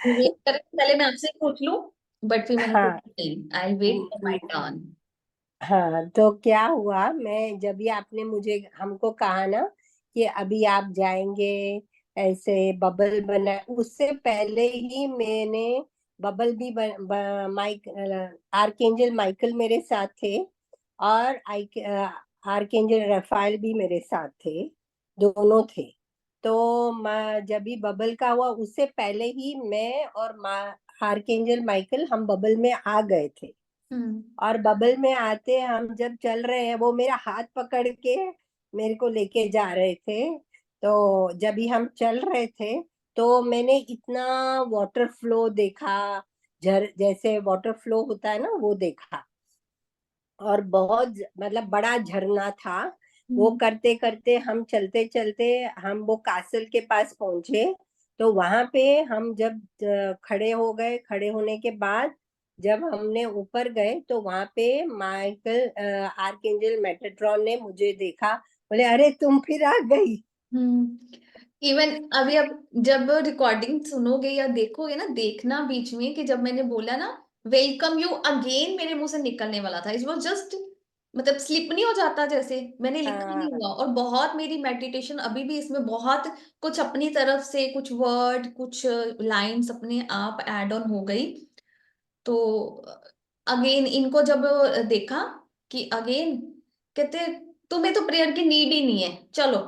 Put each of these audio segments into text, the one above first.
Wait करें, पहले मैं आपसे पूछ लूं। बट फिर मैंने हाँ। सोचा नहीं, I wait um- for my um- turn. हाँ, तो क्या हुआ, मैं जब भी आपने मुझे हमको कहा ना कि अभी आप जाएंगे ऐसे बबल बना, उससे पहले ही मैंने बबल भी माइक आर्कएंजल माइकल मेरे साथ थे, और आर्कएंजल रफाइल भी मेरे साथ थे, दोनों थे। तो जब भी बबल का हुआ उससे पहले ही मैं और आर्कएंजल माइकल हम बबल में आ गए थे। हम्म। और बबल में आते हम जब चल रहे हैं, वो मेरा हाथ पकड़ के मेरे को लेके जा रहे थे। तो जब भी हम चल रहे थे तो मैंने इतना वाटर फ्लो देखा, झर जैसे वाटर फ्लो होता है ना, वो देखा। और बहुत मतलब बड़ा झरना था। वो हम्म। करते करते हम चलते चलते हम वो कासल के पास पहुंचे। तो वहां पे हम जब खड़े हो गए, खड़े होने के बाद जब हमने ऊपर गए तो वहां पे माइकल आर्कएंजल मेटाट्रॉन ने मुझे देखा, बोले अरे तुम फिर आ गई। हम्म। इवन अभी अब जब रिकॉर्डिंग सुनोगे या देखोगे ना, देखना बीच में कि जब मैंने बोला ना वेलकम यू अगेन, मेरे मुंह से निकलने वाला था। इट वाज जस्ट, मतलब स्लिप नहीं हो जाता, जैसे मैंने लिखा नहीं हाँ हुआ। और बहुत मेरी मेडिटेशन अभी भी इसमें बहुत कुछ अपनी तरफ से, कुछ वर्ड, कुछ लाइंस अपने आप ऐड ऑन हो गई। तो अगेन इनको जब देखा कि अगेन, कहते तुम्हें तो प्रेयर की नीड ही नहीं है, चलो।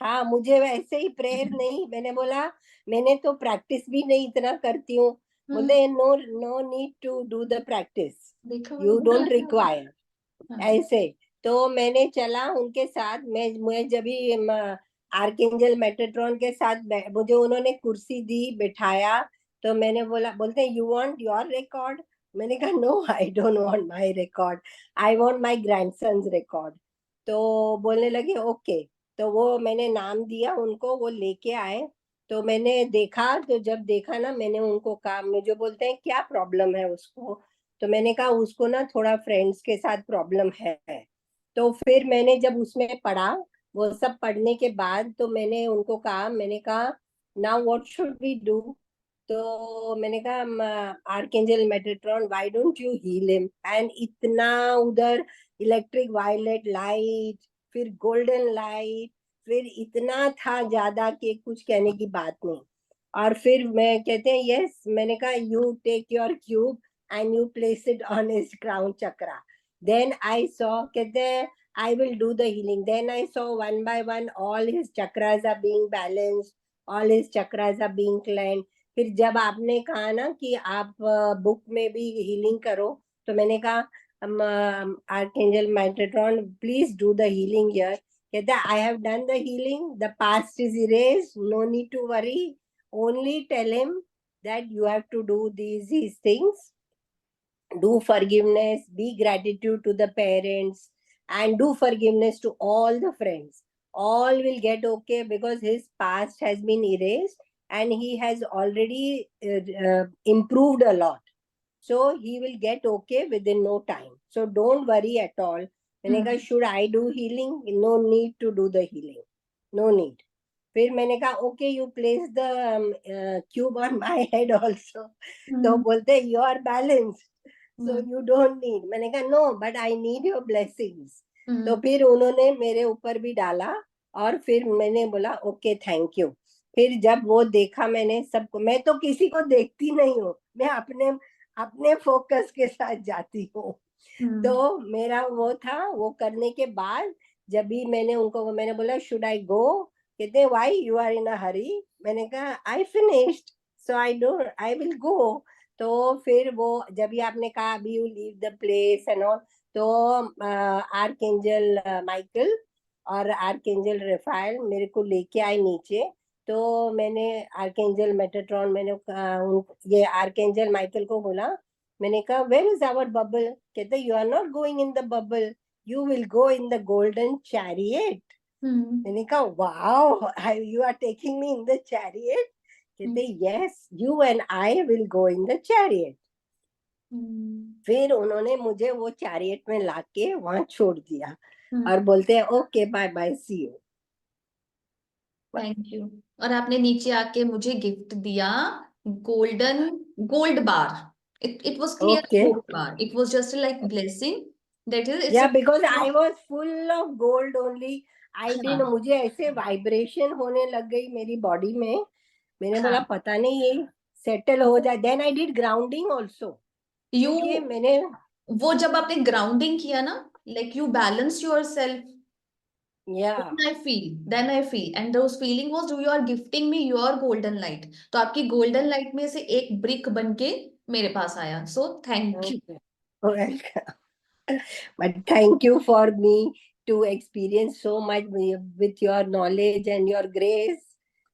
हाँ, मुझे वैसे ही प्रेयर नहीं, मैंने बोला मैंने तो प्रैक्टिस भी नहीं इतना करती हूँ। हम्म। बोलते no no need to do the practice, देखा मैंने यू बुरा डोंट लगा। रिक्वायर हाँ। ऐसे। तो मैंने चला उनके साथ, मैं जब भी आर्कएंजल मेटाट्रॉन के साथ मुझे उन्होंने कुर्सी दी, बिठाया। तो मैंने बोला, बोलते हैं यू वांट योर रिकॉर्ड। मैंने कहा no, I don't want my record, I want my grandson's record. तो बोलने लगे ओके। तो वो मैंने नाम दिया उनको, वो लेके आए। तो मैंने देखा, तो जब देखा ना मैंने उनको कहा, मुझे बोलते हैं क्या प्रॉब्लम है उसको। तो मैंने कहा उसको ना थोड़ा फ्रेंड्स के साथ प्रॉब्लम है। तो फिर मैंने जब उसमें पढ़ा, वो सब पढ़ने के बाद तो मैंने उनको कहा, मैंने कहा now what should we do. तो मैंने कहा archangel Metatron why don't you heal him. And इतना उधर इलेक्ट्रिक वायलेट लाइट, फिर गोल्डन लाइट, फिर इतना था ज्यादा कि कुछ कहने की बात नहीं। और फिर मैं कहते हैं यस, मैंने कहा you take your cube and you place it on his crown chakra. Then I saw, कहते I will do the healing. Then I saw one by one all his chakras are being balanced, all his chakras are being cleansed. फिर जब आपने कहा ना कि आप book में भी हीलिंग करो, तो मैंने कहा archangel Metatron please do the healing here. कहता I have done the healing, the past is erase, no need to worry, only tell him that you have to do these things, do forgiveness, be gratitude to the parents, and do forgiveness to all the friends. All will get okay because his past has been erased and he has already improved a lot. So he will get okay within no time. So don't worry at all. मैंने कहा हम्म। should I do healing? No need to do the healing. No need. फिर मैंने कहा okay you place the cube on my head also. तो हम्म। बोलते you are balanced, so hmm. You don't need. मैंने कहा no but I need your blessings. तो हम्म। फिर उन्होंने मेरे ऊपर भी डाला। और फिर मैंने बोला ओके थैंक यू। फिर जब वो देखा मैंने सबको, मैं तो किसी को देखती नहीं हूँ, मैं अपने अपने फोकस के साथ जाती हूँ। हम्म। तो मेरा वो था, वो करने के बाद जब भी मैंने उनको, मैंने बोला शुड आई गो। कहते व्हाई यू आर इन अ हरी। मैंने कहा I finished, so I don't, I will गो। तो फिर वो जब भी आपने कहा अभी you leave the place and all, तो आर्कएंजल माइकल और आर्कएंजल रेफाइल मेरे को लेके आए नीचे। तो मैंने आर्कएंजल मेटाट्रॉन, मैंने ये आर्कएंजल माइकल को बोला, मैंने कहा वेयर इज आवर बबल। कहते you are not going in the bubble, you will go in the golden chariot. Hmm. मैंने कहा wow, you are taking me in the chariot. कहते yes, you and I will go in the chariot. Hmm. फिर उन्होंने मुझे वो chariot में लाके वहां छोड़ दिया हम्म। और बोलते हैं okay bye bye see you. Thank you. और आपने नीचे आके मुझे गिफ्ट दिया gold bar. It was clear Okay. Gold bar, it was just like blessing, that is it's Yeah, because I was full of gold only. I didn't, हाँ मुझे ऐसे vibration होने लग गई मेरी बॉडी में, मैंने बोला हाँ। पता नहीं ये सेटल हो जाए. Then I did grounding also, you, क्योंकि मैंने, वो जब आपने ग्राउंडिंग किया ना, like you balance yourself, या then I feel, and those feeling was you are gifting me your golden light. तो आपकी golden light में से एक ब्रिक बन के मेरे पास आया, so thank you. Welcome. But thank you for me to experience so much with your knowledge and your grace.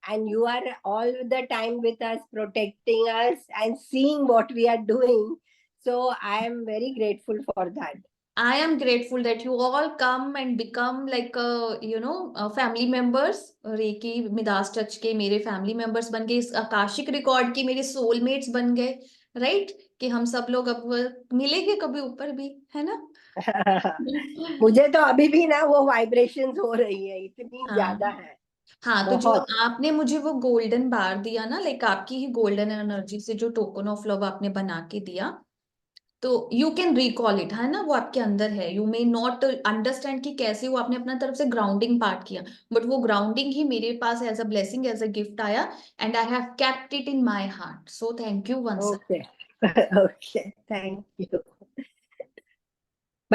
And you are all the time with us, protecting us and seeing what we are doing. So I am very grateful for that. I am grateful that you all come and become like family members. Reiki Midas touch के मेरे family members बन गए, इस Akashic record के मेरे soulmates बन गए, right? कि हम सब लोग अब मिलेंगे कभी ऊपर भी, है ना? मुझे तो अभी भी ना वो वाइब्रेशंस हो रही है, इतनी ज्यादा हाँ है. हाँ। तो जो बहुत. आपने मुझे वो गोल्डन बार दिया ना, लाइक आपकी ही गोल्डन एनर्जी से जो टोकन ऑफ लव आपने बना के दिया, तो यू कैन रिकॉल इट, है ना? वो आपके अंदर है। यू मे नॉट अंडरस्टैंड कि कैसे वो आपने अपना तरफ से ग्राउंडिंग पार्ट किया, बट वो ग्राउंडिंग ही मेरे पास as a blessing, as a gift आया, and I have kept it in my heart, so thank you once. Okay. Okay, thank you.